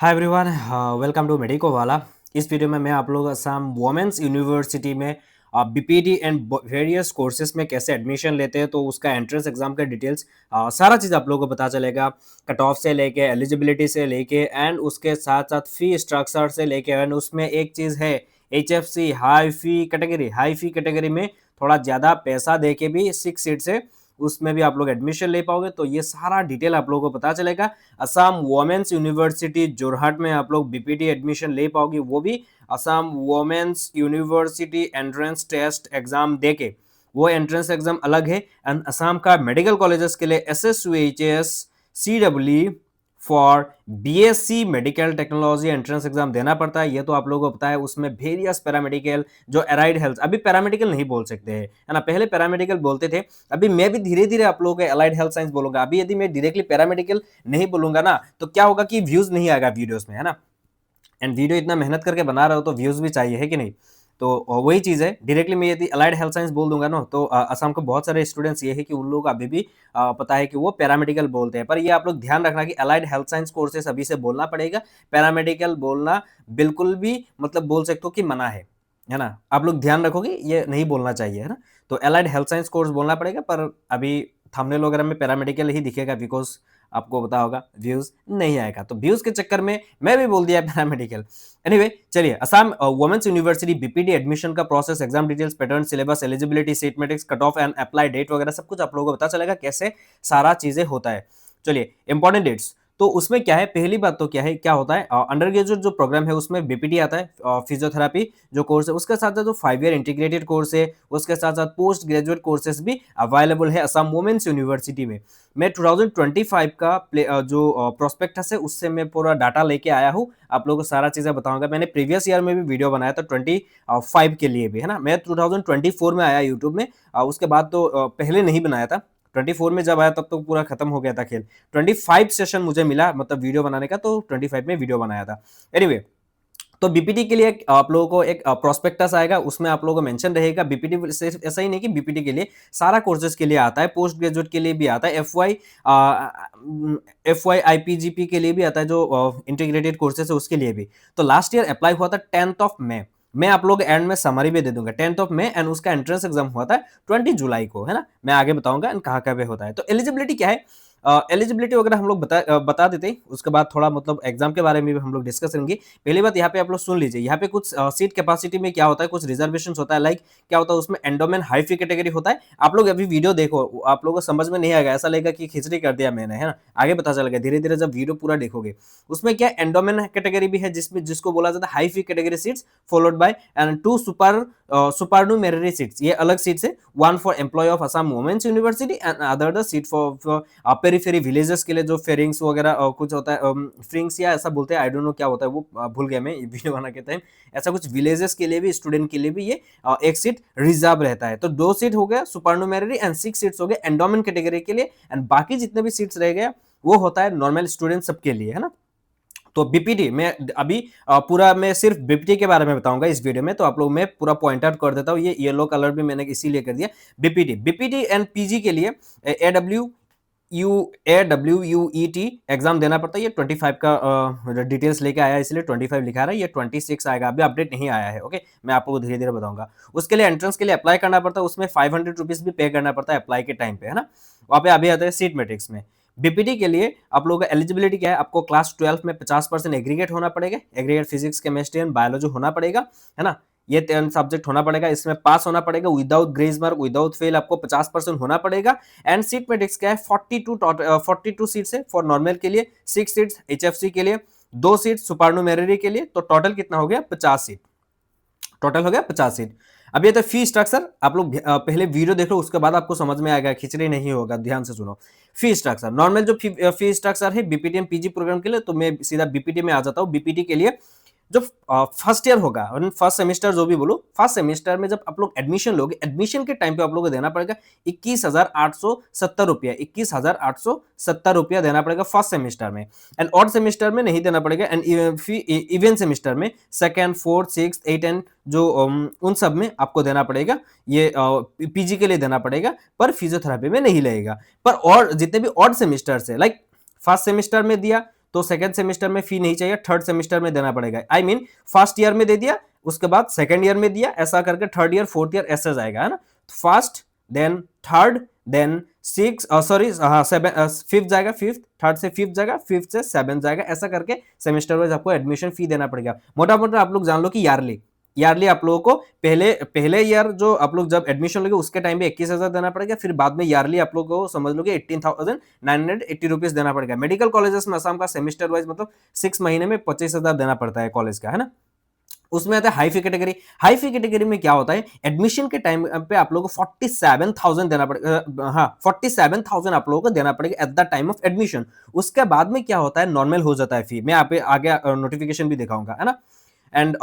Hi everyone, welcome to Medico Wala. इस video में मैं आप लोगों का असम वुमेन्स यूनिवर्सिटी में बीपीडी एंड वेरियस कोर्सेज में कैसे एडमिशन लेते हैं तो उसका एंट्रेंस एग्जाम का डिटेल्स सारा चीज़ आप लोगों को पता चलेगा। कट ऑफ से लेके एलिजिबिलिटी से लेके एंड उसके साथ साथ फी स्ट्रक्चर से लेके एंड उसमें एक चीज़ है HFC हाई फी कैटेगरी में थोड़ा ज़्यादा पैसा दे के भी 6 सीट से उसमें भी आप लोग एडमिशन ले पाओगे। तो ये सारा डिटेल आप लोगों को पता चलेगा। असम वुमेन्स यूनिवर्सिटी जोरहाट में आप लोग बीपीटी एडमिशन ले पाओगे, वो भी Assam women's university entrance test exam देके। वो एंट्रेंस एग्जाम अलग है एंड असम का मेडिकल कॉलेजेस के लिए SSUHS CW for BSc medical technology entrance exam देना पड़ता है। ये तो आप लोगों को पता है। उसमें वेरियस पैरामेडिकल जो एलाइड हेल्थ, अभी पैरामेडिकल नहीं बोल सकते हैं, है ना, पहले पैरामेडिकल बोलते थे। अभी मैं भी धीरे धीरे आप लोगों को एलाइड हेल्थ साइंस बोलूंगा। अभी यदि मैं डायरेक्टली पैरामेडिकल नहीं बोलूंगा ना तो क्या होगा कि व्यूज नहीं आएगा वीडियोस में, है ना। एंड वीडियो इतना मेहनत करके बना रहा हो तो व्यूज भी चाहिए, है कि नहीं। तो वही चीज़ है। डायरेक्टली मैं यदि अलाइड हेल्थ साइंस बोल दूंगा ना तो असम को बहुत सारे स्टूडेंट्स ये है कि उन लोगों को अभी भी पता है कि वो पैरामेडिकल बोलते हैं। पर ये आप लोग ध्यान रखना कि अलाइड हेल्थ साइंस कोर्सेस अभी से बोलना पड़ेगा। पैरामेडिकल बोलना बिल्कुल भी मतलब बोल सकते हो कि मना है ना। आप लोग ध्यान रखोगे, ये नहीं बोलना चाहिए, है ना। तो अलाइड हेल्थ साइंस कोर्स बोलना पड़ेगा। पर अभी थंबनेल वगैरह में पैरामेडिकल ही दिखेगा बिकॉज आपको पता होगा व्यूज नहीं आएगा। तो व्यूज के चक्कर में मैं भी बोल दिया पैरामेडिकल। एनीवे चलिए, Assam women's university BPD admission का process, exam details, pattern, syllabus, eligibility, seat matrix, cut off and apply date वगैरह सब कुछ आप लोगों को पता चलेगा कैसे सारा चीजें होता है। चलिए, इंपॉर्टेंट डेट्स। तो उसमें क्या है, पहली बात तो क्या होता है, अंडर ग्रेजुएट जो प्रोग्राम है उसमें बीपीटी आता है, फिजियोथेरापी जो कोर्स है। उसके साथ साथ जो 5 ईयर इंटीग्रेटेड कोर्स है, उसके साथ साथ पोस्ट ग्रेजुएट कोर्सेज भी अवेलेबल है असम वुमेन्स यूनिवर्सिटी में। मैं 2025 का जो प्रोस्पेक्टस है उससे मैं पूरा डाटा लेके आया हूँ, आप लोगों को सारा चीजें बताऊंगा। मैंने प्रीवियस ईयर में भी वीडियो बनाया था 25 के लिए भी, है ना। मैं 2024 में आया यूट्यूब में, उसके बाद तो पहले नहीं बनाया था। 24 में जब आया तब तो पूरा खत्म हो गया था खेल। 25 सेशन मुझे मिला मतलब वीडियो बनाने का, तो 25 में वीडियो बनाया था। एनीवे, तो बीपीटी के लिए आप लोगों को एक प्रोस्पेक्टस आएगा, उसमें आप लोगों को मेंशन रहेगा। बीपीटी सिर्फ ऐसा ही नहीं कि बीपीटी के लिए, सारा कोर्सेज के लिए आता है, पोस्ट ग्रेजुएट के लिए भी आता है, एफवाई आईपीजीपी के लिए भी आता है, जो इंटीग्रेटेड कोर्सेज है उसके लिए भी। तो लास्ट ईयर अप्लाई हुआ था 10 मई। मैं आप लोग एंड में समरी भी दे दूंगा 10 मई, एंड उसका एंट्रेंस एग्जाम हुआ था 20 जुलाई को, है ना। मैं आगे बताऊंगा एंड कहाँ कहाँ पे होता है। तो एलिजिबिलिटी क्या है, एलिजिबिलिटी वगैरह हम लोग बता देते हैं, उसके बाद थोड़ा मतलब एग्जाम के बारे में भी हम लोग डिस्कस करेंगे। पहली बात यहाँ पे आप लोग सुन लीजिए, यहाँ पे कुछ सीट कैपेसिटी में क्या होता है, कुछ रिजर्वेशन होता है। लाइक क्या होता है उसमें, एंडोमेन हाई फी कैटेगरी होता है। आप लोग अभी वीडियो देखो, आप लोगों को समझ में नहीं आएगा, ऐसा लगेगा कि खिचड़ी कर दिया मैंने, है ना। आगे पता चलेगा धीरे धीरे जब वीडियो पूरा देखोगे। उसमें क्या एंडोमेन कैटेगरी भी है जिसमें जिसको बोला जाता है high fee category seats, followed by and 2 supernumerary seats. ये अलग सीट्स है, 1 for employ of Assam women's university and other the seat for periphery villages के लिए, जो फेरिंग्स वगैरह कुछ होता है, फ्रिंग्स या ऐसा बोलते हैं, आई डोंट नो क्या होता है वो, भूल गया मैं वीडियो बना के टाइम। ऐसा कुछ विलेजेस के लिए भी, स्टूडेंट के लिए भी ये एक सीट रिजर्व रहता है। तो 2 सीट हो गया सुपरनुमेररी एंड 6 सीट्स हो गए एंडोमेंट कैटेगरी के लिए, एंड बाकी जितने भी सीट्स रह गए वो होता है नॉर्मल स्टूडेंट सबके लिए, है ना। तो बीपीटी में अभी पूरा मैं सिर्फ बीपीटी के बारे में बताऊंगा इस वीडियो में, तो आप लोग मैं पूरा पॉइंट आउट कर देता हूँ। ये येलो कलर भी मैंने इसीलिए कर दिया। बीपीटी एंड पीजी के लिए AWUET एग्जाम देना पड़ता है। ये 25 का डिटेल्स लेके आया इसलिए 25 लिखा रहा है, ये 26 आएगा, अभी अपडेट नहीं आया है। ओके, मैं आपको धीरे धीरे बताऊंगा। उसके लिए एंट्रेंस के लिए अप्लाई करना पड़ता है, उसमें 500 रुपीज भी पे करना पड़ता है अप्लाई के टाइम पे, है ना। वहाँ पे अभी आता है सीट मैट्रिक्स में। बीपीटी के लिए आप लोगों का एलिजिबिलिटी क्या है, आपको क्लास 12 में 50% एग्रीगेट होना पड़ेगा, aggregate physics chemistry and biology होना पड़ेगा, है ना। ये 10 सब्जेक्ट होना पड़ेगा, इसमें पास होना पड़ेगा without grace mark, without fail, आपको 50% होना पड़ेगा। एंड सीट मैट्रिक्स क्या है, 42 सीट्स है फॉर नॉर्मल के लिए, 6 सीट्स एचएफसी के लिए, 2 सीट सुपरनुमेररी के लिए। तो टोटल कितना हो गया, 50 सीट, टोटल हो गया 50 सीट। अब ये तो फी स्ट्रक्चर, आप लोग पहले वीडियो देखो उसके बाद आपको समझ में आएगा, खिचड़ी नहीं होगा, ध्यान से सुनो। फी स्ट्रक्चर, नॉर्मल जो फी स्ट्रक्चर है बीपीटी एंड पीजी प्रोग्राम के लिए, तो मैं सीधा बीपीटी में आ जाता हूँ। बीपीटी के लिए जो फर्स्ट ईयर होगा, फर्स्ट सेमेस्टर जो भी बोलो, फर्स्ट सेमेस्टर में जब आप लोग एडमिशन लोगे, एडमिशन के टाइम पे आप लोगों को देना पड़ेगा 21,870 रुपया, 21,870 रुपया देना पड़ेगा फर्स्ट सेमेस्टर में। एंड ऑड सेमेस्टर में नहीं देना पड़ेगा। एंड इवन सेमेस्टर में सेकेंड, फोर्थ, सिक्स, 8 एंड जो उन सब में आपको देना पड़ेगा, ये पीजी के लिए देना पड़ेगा, पर फिजियोथेरेपी में नहीं लगेगा। पर और जितने भी ऑड सेमेस्टर है, लाइक फर्स्ट सेमेस्टर में दिया तो सेकंड सेमेस्टर में फी नहीं चाहिए, थर्ड सेमेस्टर में देना पड़ेगा। आई मीन फर्स्ट ईयर में दे दिया, उसके बाद सेकंड ईयर में दिया, ऐसा करके थर्ड ईयर फोर्थ ईयर ऐसा जाएगा, है ना। First then third then six sorry seven fifth जाएगा, फिफ्थ थर्ड से फिफ्थ जाएगा, फिफ्थ से सेवन जाएगा, ऐसा करके सेमेस्टर वाइज आपको एडमिशन फी देना पड़ेगा। मोटा मोटा आप लोग जान लो कि यारली आप लोगों को पहले ईयर जो आप लोग जब एडमिशन लोगे उसके टाइम पे 21,000 देना पड़ेगा, फिर बाद में यारली आप लोगों को समझ लोगे 18,980 रुपीज देना पड़ेगा। मेडिकल कॉलेजेस में असम का सेमेस्टर वाइज मतलब 6 महीने में 25,000 देना पड़ता है कॉलेज का, है ना। उसमें आता है high fee category. High fee category में क्या होता है, एडमिशन के टाइम पे आप लोगों को 47,000 देना पड़ेगा, हाँ 47,000 आप लोगों को देना पड़ेगा at the time of admission. उसके बाद में क्या होता है, नॉर्मल हो जाता है फी। मैं यहाँ पे आगे नोटिफिकेशन भी दिखाऊंगा, है ना। एंड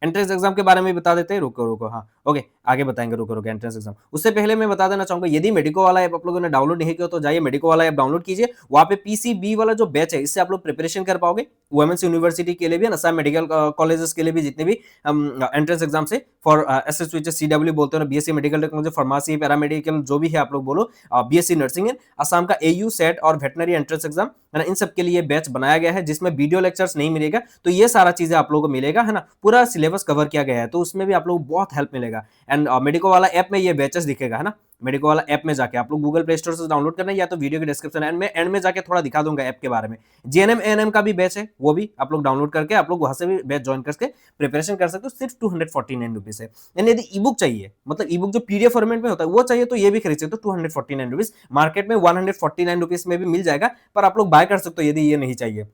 एंट्रेंस एग्जाम के बारे में बता देते हैं, रुको हाँ ओके आगे बताएंगे, रुको एंट्रेंस एग्जाम। उससे पहले मैं बता देना चाहूंगा, यदि मेडिको वाला ऐप आप लोगों ने डाउनलोड नहीं किया तो जाइए मेडिको वाला ऐप डाउनलोड कीजिए। वहां पे पीसीबी वाला जो बैच है इससे आप लोग प्रिपरेशन कर पाओगे वुमेन्स यूनिवर्सिटी के लिए भी, असम मेडिकल कॉलेजेस के लिए भी, जितने भी एंट्रेंस एग्जाम से फॉर SSCW बोलते हैं, BSc medical technology, pharmacy, paramedical जो भी है आप लोग बोलो, बीएससी नर्सिंग है, असम का AU सेट और वेटनरी एंट्रेंस एग्जाम, है ना, इन सब के लिए बैच बनाया गया है जिसमें वीडियो लेक्चर्स नहीं मिलेगा, तो ये सारा चीजें आप लोगों को मिलेगा, है ना। पूरा सिलेबस कवर किया गया है, तो उसमें भी आप लोग बहुत हेल्प मिलेगा। एंड मेडिको वाला ऐप में ये बैचेस दिखेगा, है ना। मेडिको वाला ऐप में जाके आप लोग गूगल प्ले स्टोर से डाउनलोड करना है, या तो वीडियो के डिस्क्रिप्शन एंड में जाके थोड़ा दिखा दूंगा ऐप के बारे में। जीएनएम एएनएम का भी बैच है, वो भी आप लोग डाउनलोड करके आप लोग वहां से भी बैच ज्वाइन करके प्रिपरेशन कर सकते हो। सिर्फ 249 रुपीज है। यानी यदि ई बुक चाहिए, मतलब ई बुक जो PDF फॉर्मेट में होता है वो चाहिए, तो ये भी खरीद सकते हो 249 रुपीज। मार्केट में 149 रुपीज में भी मिल जाएगा, पर आप लोग बाय कर सकते हो यदि ये नहीं चाहिए।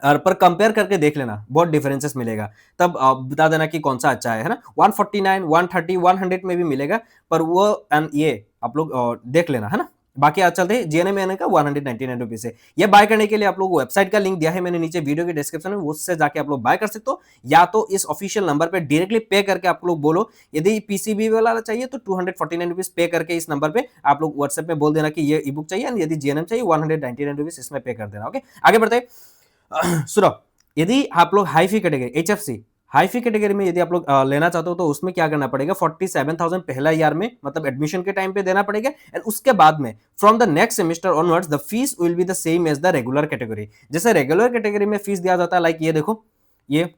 और पर कंपेयर करके देख लेना, बहुत डिफरेंसेस मिलेगा, तब बता देना कि कौन सा अच्छा है ना। 149, 130, 100 में भी मिलेगा, पर वो एंड ये आप लोग देख लेना, है ना। बाकी आज चलते हैं GNM का 199 रुपीज है। ये बाय करने के लिए आप लोग वेबसाइट का लिंक दिया है मैंने नीचे वीडियो के डिस्क्रिप्शन में, उससे जाके आप लोग बाय कर सकते हो, या तो इस ऑफिशियल नंबर पे डायरेक्टली पे करके आप लोग बोलो। यदि पीसीबी वाला चाहिए तो 249 रुपीज पे करके इस नंबर पे आप लोग व्हाट्सएप में बोल देना कि ये ई बुक चाहिए, यदि GNM चाहिए 199 रुपीज इसमें पे कर देना। ओके आगे बढ़ते सुनो, यदि आप लोग high fee category HFC high fee category में यदि आप लोग लेना चाहते हो तो उसमें क्या करना पड़ेगा, 47,000 पहला ईयर में मतलब एडमिशन के टाइम पे देना पड़ेगा, एंड उसके बाद में from the next semester onwards the fees will be the same as the regular category. जैसे रेगुलर कैटेगरी में फीस दिया जाता है, लाइक ये देखो, ये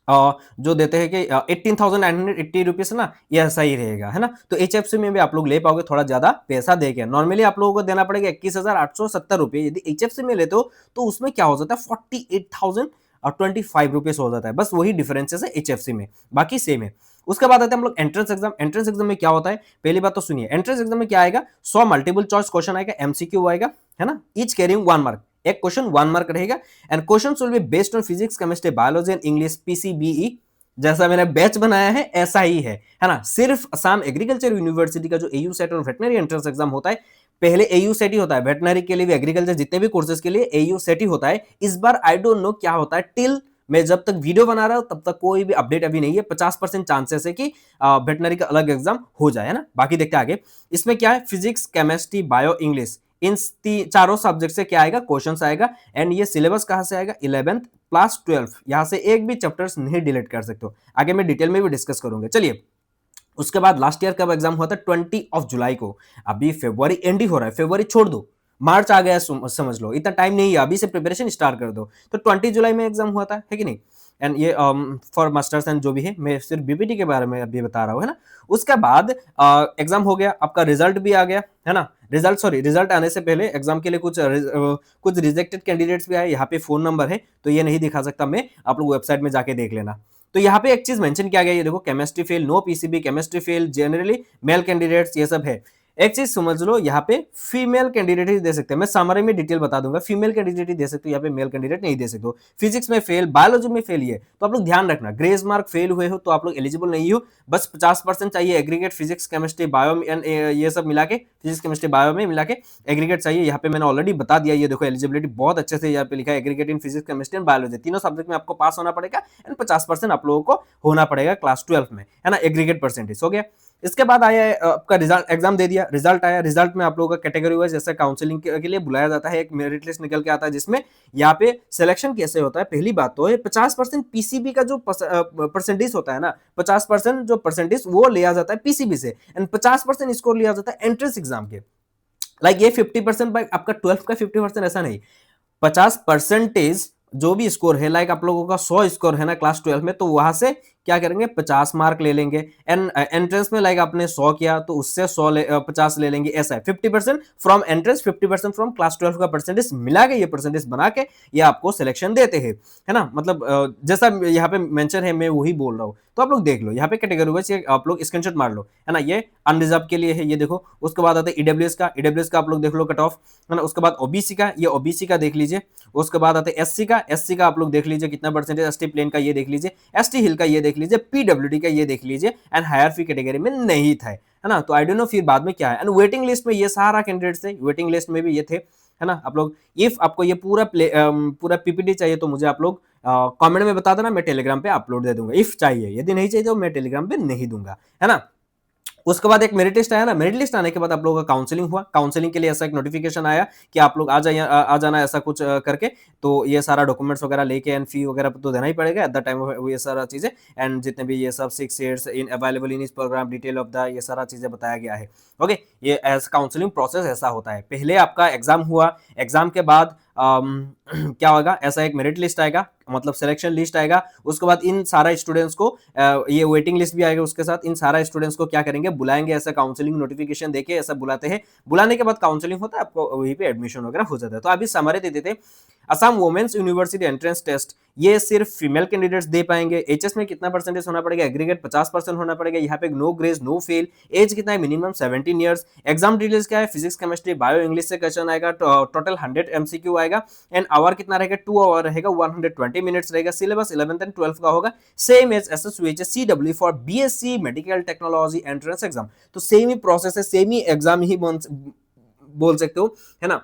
जो देते हैं कि 18,980 रुपीज ना, ये ऐसा ही रहेगा, है ना। तो HFC में भी आप लोग ले पाओगे थोड़ा ज्यादा पैसा देके। नॉर्मली आप लोगों को देना पड़ेगा 21,870 रुपए। यदि HFC में लेते हो तो उसमें क्या हो जाता है, 48,025 रुपीज हो जाता है। बस वही डिफरेंसेस है HFC में, बाकी सेम है। उसके बाद आते हैं हम लोग एंट्रेंस एग्जाम। एंट्रेंस एग्जाम में क्या होता है, पहली बात तो सुनिए, एंट्रेंस एग्जाम में क्या आएगा, 100 मल्टीपल चॉइस क्वेश्चन आएगा, MCQ आएगा, है ना, ईच कैरिंग 1 मार्क। एक क्वेश्चन 1 मार्क रहेगा, and questions will be based on physics, chemistry, biology and English PCBE। जैसा मैंने बैच बनाया है ऐसा ही है ना। सिर्फ असम एग्रीकल्चर यूनिवर्सिटी का जो AU सेट और वेटनरी एंट्रेंस एग्जाम होता है, पहले AU सेट ही होता है, वेटनरी के लिए भी, एग्रीकल्चर जितने भी कोर्सेज के लिए AU सेट ही होता है। इस बार आई डोंट नो क्या होता है, टिल मैं जब तक वीडियो बना रहा हूं तब तक कोई भी अपडेट अभी नहीं है। 50% चांसेस है कि वेटनरी का अलग एग्जाम हो जाए, है ना। बाकी देखते हैं आगे, इसमें क्या है, फिजिक्स, केमिस्ट्री, बायो, इंग्लिश, इन चारों सब्जेक्ट से क्या आएगा, क्वेश्चंस आएगा। एंड ये सिलेबस कहां से आएगा, 11th प्लस 12, यहां से एक भी चैप्टर्स नहीं डिलीट कर सकते हो। आगे मैं डिटेल में भी डिस्कस करूंगा। चलिए, उसके बाद लास्ट ईयर कब एग्जाम हुआ था, 20 जुलाई को। अभी फरवरी एंड ही हो रहा है, फरवरी छोड़ दो, मार्च आ गया, समझ लो, इतना टाइम नहीं है, अभी से प्रिपरेशन स्टार्ट कर दो। तो 20 जुलाई में एग्जाम हुआ था, है कि नहीं। एंड ये फॉर मास्टर्स एंड जो भी है, मैं सिर्फ BPT के बारे में अभी बता रहा हूँ, है ना। उसके बाद एग्जाम हो गया, आपका रिजल्ट भी आ गया, है ना। रिजल्ट आने से पहले एग्जाम के लिए कुछ रिजेक्टेड कैंडिडेट्स भी आए। यहाँ पे फोन नंबर है तो ये नहीं दिखा सकता मैं, आप लोग वेबसाइट में जाके देख लेना। तो यहाँ पे एक चीज मेंशन किया गया, ये देखो, chemistry fail, no PCB, chemistry fail, generally male candidates, ये सब है। एक चीज समझ लो, यहाँ पे फीमेल कैंडिडेट ही दे सकते हैं, मैं समरी में डिटेल बता दूंगा, फीमेल कैंडिडेट ही दे सकते हो, यहाँ पे मेल कैंडिडेट नहीं दे सकते हो। फिजिक्स में फेल, बायोलॉजी में फेल, ये तो आप लोग ध्यान रखना, ग्रेस मार्क फेल हुए हो तो आप लोग एलिजिबल नहीं हो। बस 50% चाहिए aggregate, physics, chemistry, bio and ये सब मिला के, फिजिक्स, केमिस्ट्री, बायो में मिला के एग्रीगेट चाहिए। यहाँ पे मैंने ऑलरेडी बता दिया, ये देखो एलिजिबिलिटी बहुत अच्छे से यहाँ पे लिखा है, aggregate in physics, chemistry and biology, तीनों सब्जेक्ट में आपको पास होना पड़ेगा, एंड 50% आप लोगों को होना पड़ेगा क्लास 12 में, है ना, एग्रीगेट परसेंटेज हो गया। इसके बाद आया आपका रिजल्ट, एग्जाम दे दिया, रिजल्ट आया, रिजल्ट में आप लोगों का कैटेगरी वाइज जैसे काउंसलिंग के लिए बुलाया जाता है, एक मेरिट लिस्ट निकल के आता है, जिसमें यहाँ पे सिलेक्शन कैसे होता है। पहली बात तो है 50% PCB का जो परसेंटेज होता है ना, 50% जो परसेंटेज वो लिया जाता है PCB से, एंड 50% स्कोर लिया जाता है एंट्रेंस एग्जाम के। लाइक ये 50% आपका 12 का 50% ऐसा नहीं, 50% जो भी स्कोर है, लाइक आप लोगों का 100 स्कोर है ना क्लास 12 में, तो वहां से क्या करेंगे 50 मार्क ले लेंगे। एंड एंट्रेंस में लाइक आपने 100 किया तो उससे 50 ले लेंगे। ऐसा है 50% फ्रॉम एंट्रेंस, 50% फ्रॉम क्लास 12 का परसेंटेज मिला के, ये परसेंटेज बना के ये आपको सिलेक्शन देते हैं, है ना। मतलब जैसा यहाँ पे मेंशन है मैं वही बोल रहा हूँ। तो आप लोग देख लो यहाँ पे कैटेगरी वाइज आप लोग स्क्रीनशॉट मार लो, है ना। ये अनरिजर्व के लिए है, ये देखो। उसके बाद आता है ईडब्ल्यूएस का, ईडब्ल्यूएस का आप लोग देख लो कट ऑफ, है ना। उसके बाद ओबीसी का, ये ओबीसी का देख लीजिए। उसके बाद आते हैं एससी का, एससी का आप लोग देख लीजिए कितना परसेंटेज, एसटी प्लेन का ये देख लीजिए, एसटी हिल का ये देख लीजिए, पीडब्ल्यूडी का ये देख लीजिए। एंड हायर फी कैटेगरी में नहीं था, है ना। तो आई डोंट नो फिर बाद में क्या है। एंड वेटिंग लिस्ट में ये सारा कैंडिडेट्स थे, वेटिंग लिस्ट में भी ये थे, है ना। आप लोग इफ आपको ये पूरा पीपीटी चाहिए तो मुझे आप लोग कमेंट में बता देना, मैं टेलीग्राम पे अपलोड दे दूंगा इफ चाहिए। यदि नहीं चाहिए तो मैं टेलीग्राम पे नहीं दूंगा, है ना। उसके बाद एक मेरिट लिस्ट आया ना, मेरिट लिस्ट आने के बाद आप लोगों का काउंसलिंग हुआ। काउंसलिंग के लिए ऐसा एक नोटिफिकेशन आया कि आप लोग आ जाना ऐसा कुछ करके। तो ये सारा डॉक्यूमेंट्स वगैरह लेके, एंड फी वगैरह तो देना ही पड़ेगा एट द टाइम ऑफ ये सारा चीजें। एंड जितने भी ये सब 6 ईयर्स इन अवेलेबल इन इस प्रोग्राम, डिटेल ऑफ द, ये सारा चीजें बताया गया है। ओके, ये एज काउंसलिंग प्रोसेस ऐसा होता है। पहले आपका एग्जाम हुआ, एग्जाम के बाद क्या होगा, ऐसा एक मेरिट लिस्ट आएगा, मतलब सिलेक्शन लिस्ट आएगा। उसके बाद इन सारा स्टूडेंट्स को ये वेटिंग लिस्ट भी आएगा उसके साथ। इन सारा स्टूडेंट्स को क्या करेंगे, बुलाएंगे, ऐसा काउंसलिंग नोटिफिकेशन देके ऐसा बुलाते हैं। बुलाने के बाद काउंसलिंग होता है, आपको वहीं पे एडमिशन वगैरह हो जाता है। तो अभी समरी दे देते, Assam women's university entrance test ये सिर्फ फीमेल कैंडिडेट्स दे पाएंगे। एचएस में कितना परसेंटेज होना पड़ेगा, एग्रीगेट 50% होना पड़ेगा। यहाँ पे no grace no fail. Age कितना है, मिनिमम 17 ईयर्स। एग्जाम डिटेल्स क्या है, फिजिक्स केमिस्ट्री बायो इंग्लिश से क्वेश्चन आएगा, टोटल 100 एमसीक्यू आएगा। एंड आवर कितना रहेगा, 2 आवर रहेगा, 120 मिनट्स रहेगा। सिलेबस 11th एंड 12th का होगा, same as SSUH CW for BSc medical technology entrance exam. तो सेम ही प्रोसेस है, सेम ही एग्जाम ही बोल सकते हो, है ना।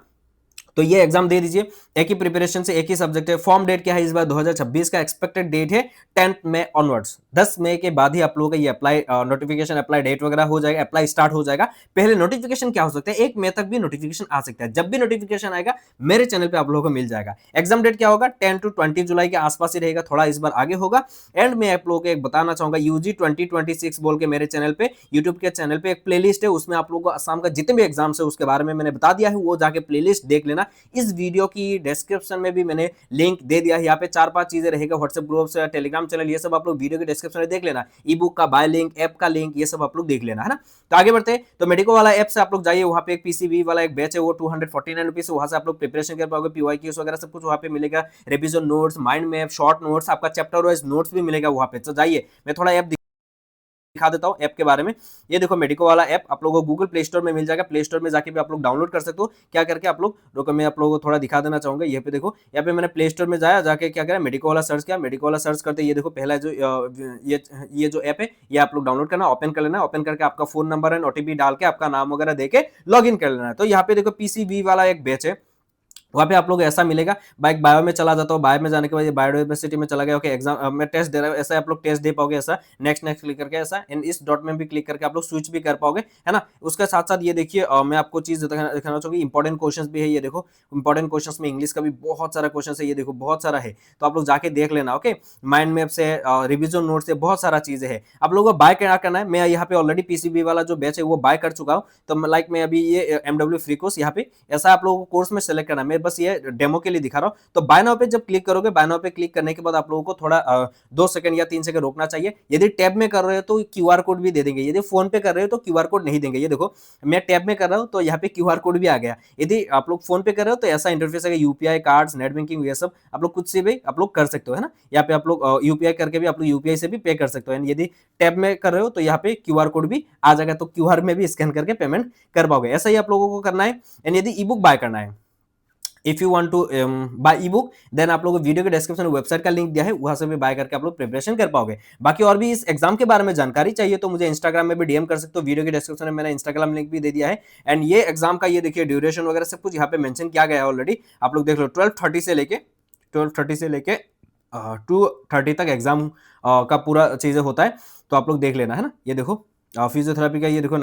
तो ये एग्जाम दे दीजिए, एक ही प्रिपरेशन से, एक ही सब्जेक्ट है। फॉर्म डेट क्या है इस बार 2026 का, एक्सपेक्टेड डेट है 10th मई ऑनवर्ड्स। 10 मई के बाद ही आप लोगों का ये अप्लाई नोटिफिकेशन, अप्लाई डेट वगैरह हो जाएगा, अप्लाई स्टार्ट हो जाएगा। पहले नोटिफिकेशन क्या हो सकता है, 1 मई तक भी नोटिफिकेशन आ सकता है। जब भी नोटिफिकेशन आएगा मेरे चैनल पे आप लोगों को मिल जाएगा। एग्जाम डेट क्या होगा, 10 to 20 जुलाई के आसपास ही रहेगा, थोड़ा इस बार आगे होगा। एंड मैं आप लोगों को एक बताना चाहूंगा, यूजी 2026 बोल के मेरे चैनल पे, यूट्यूब के चैनल पे एक प्लेलिस्ट है, उसमें आप लोगों को असम का जितने भी एग्जाम्स है उसके बारे में मैंने बता दिया है, वो जाके प्लेलिस्ट देख लेना। इस वीडियो की डिस्क्रिप्शन में भी मैंने लिंक दे दिया है। यहाँ पे 4-5 चीजें रहेगा, व्हाट्सएप ग्रुप से, टेलीग्राम चैनल, ये सब आप लोग वीडियो के डिस्क्रिप्शन में देख लेना। ई बुक का बाय लिंक, ऐप का लिंक, ये सब आप लोग देख लेना, है ना। तो आगे बढ़ते हैं, तो मेडिको वाला ऐप से आप लोग जाइए, वहाँ पे एक पीसीबी वाला एक बैच है, वो 249 रुपीज, वहां से आप लोग प्रिपरेशन कर पाओगे। पीवाईक्यूज वगैरह सब कुछ वहाँ पे मिलेगा, revision notes, mind map, short notes, आपका चैप्टर वाइज नोट्स भी मिलेगा वहाँ पे। तो जाइए, मैं थोड़ा ऐप दिखा देता हूँ ऐप के बारे में। ये देखो मेडिको वाला ऐप आप लोगों को गूगल प्ले स्टोर में मिल जाएगा, प्ले स्टोर में जाके भी आप लोग डाउनलोड कर सकते हो। क्या करके आप लोग रुको, मैं आप लोगों को थोड़ा दिखा देना चाहूंगा। यहाँ पे देखो, यहाँ पे मैंने प्ले स्टोर में जाया, जाके क्या करा, मेडिको वाला सर्च किया। मेडिको वाला सर्च करते ये देखो पहला जो ये जो ऐप है, ये आप लोग डाउनलोड करना, ओपन कर लेना। ओपन करके आपका फोन नंबर एंड ओटीपी डाल के आपका नाम वगैरह देके लॉग इन कर लेना है। तो यहाँ पे देखो पीसीबी वाला एक बैच है, वहाँ पे आप लोग ऐसा मिलेगा। बाइक बायो में चला जाता हूँ, बायो में जाने के बाद ये बायोडाइवर्सिटी में चला गया। ओके, एग्जाम मैं टेस्ट दे रहा हूँ, ऐसा आप लोग टेस्ट दे पाओगे, ऐसा नेक्स्ट नेक्स्ट क्लिक करके, ऐसा इन इस डॉट में भी क्लिक करके आप लोग स्विच भी कर पाओगे, है ना। उसके साथ साथ ये देखिए, मैं आपको चीज दिखाना चाहूंगी, इंपॉर्टेंट क्वेश्चन भी है। ये देखो इंपॉर्टेंट क्वेश्चन में इंग्लिश का भी बहुत सारा क्वेश्चन है, ये देखो बहुत सारा है, तो आप लोग जाके देख लेना। ओके, माइंड मैप से, रिविजन नोट से, बहुत सारा चीजें है। आप लोगों को बाय क्या करना है, मैं यहाँ पे ऑलरेडी पीसीबी वाला जो बैच है वो बाय कर चुका हूँ। तो लाइक मैं अभी ये एमडब्ल्यू फ्री कोर्स यहाँ पे ऐसा आप लोगों को कोर्स में सेलेक्ट करना है। मैं बस ये डेमो के लिए दिखा रहा हूं। तो बाय नाउ पे जब क्लिक करोगे, बाय नाउ पे क्लिक करने के बाद आप लोगों को थोड़ा 2 सेकंड या 3 सेकंड रोकना चाहिए। यदि टैब में कर रहे हो तो क्यूआर कोड भी दे देंगे, यदि फोन पे कर रहे हो तो क्यूआर कोड नहीं देंगे। ये देखो मैं टैब में कर रहा हूं तो यहाँ पे क्यूआर कोड भी आ गया। यदि आप लोग फोन पे कर रहे हो तो ऐसा इंटरफेस है, यूपीआई, कार्ड्स, नेट बैंकिंग, ये सब आप लोग कुछ से भी आप लोग कर सकते हो, है ना। यहाँ पे आप लोग यूपीआई करके भी आप लोग यूपीआई से भी पे कर सकते हो। यदि टैब में कर रहे हो तो यहाँ पे क्यूआर कोड भी आ जाएगा, तो क्यूआर में भी स्कैन करके पेमेंट कर पाओगे। ऐसा ही आप लोगों को करना है। एंड यदि ई बुक बाय करना है, if you want to buy ebook, then आप लोगों को वीडियो के डिस्क्रिप्शन में वेबसाइट का लिंक दिया है, वहां से भी बाय करके आप लोग प्रिपरेशन कर पाओगे। बाकी और भी इस एग्जाम के बारे में जानकारी चाहिए तो मुझे इंस्टाग्राम में भी डीएम कर सकते हो, वीडियो के डिस्क्रिप्शन में मैंने इंस्टाग्राम लिंक भी दे दिया है। एंड ये एग्जाम का ये देखिए ड्यूरेशन वगैरह सब कुछ यहाँ पे मेंशन किया गया है ऑलरेडी, आप लोग देख लो। 12:30 से लेके 2:30 तक एग्जाम का पूरा चीजें होता है, तो आप लोग देख लेना, है ना। ये देखो फिजियोथेरेपी का, ये देखो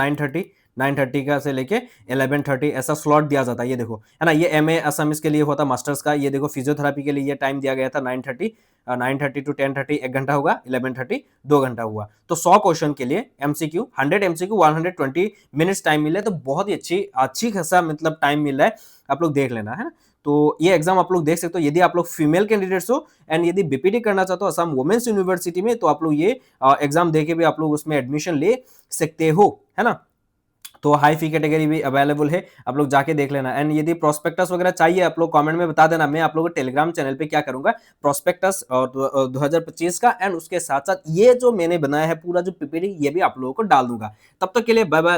9:30 का से लेके 11:30 ऐसा स्लॉट दिया जाता है, ये देखो, है ना। ये एमए असमिस के लिए होता, मास्टर्स का। ये देखो फिजियोथेरेपी के लिए ये टाइम दिया गया था 9:30 टू 10:30 1 घंटा होगा, 11:30 2 घंटा हुआ। तो 100 क्वेश्चन के लिए एमसीक्यू 100 एमसीक्यू 120 मिनट्स टाइम मिला है, तो बहुत ही अच्छी खासा मतलब टाइम मिल रहा है, आप लोग देख लेना, है ना। तो ये एग्जाम आप लोग देख सकते हो। यदि आप लोग फीमेल कैंडिडेट्स हो एंड यदि बीपीटी करना चाहते हो असम वुमेन्स यूनिवर्सिटी में, तो आप लोग ये एग्जाम देके भी आप लोग उसमें एडमिशन ले सकते हो, है ना। तो हाई फी कैटेगरी भी अवेलेबल है, आप लोग जाके देख लेना। एंड यदि प्रोस्पेक्टस वगैरह चाहिए आप लोग कमेंट में बता देना, मैं आप लोगों को टेलीग्राम चैनल पे क्या करूंगा, प्रोस्पेक्टस और 2025 का एंड उसके साथ साथ ये जो मैंने बनाया है पूरा जो पीपीटी, ये भी आप लोगों को डाल दूंगा। तब तक के लिए बाय बाय।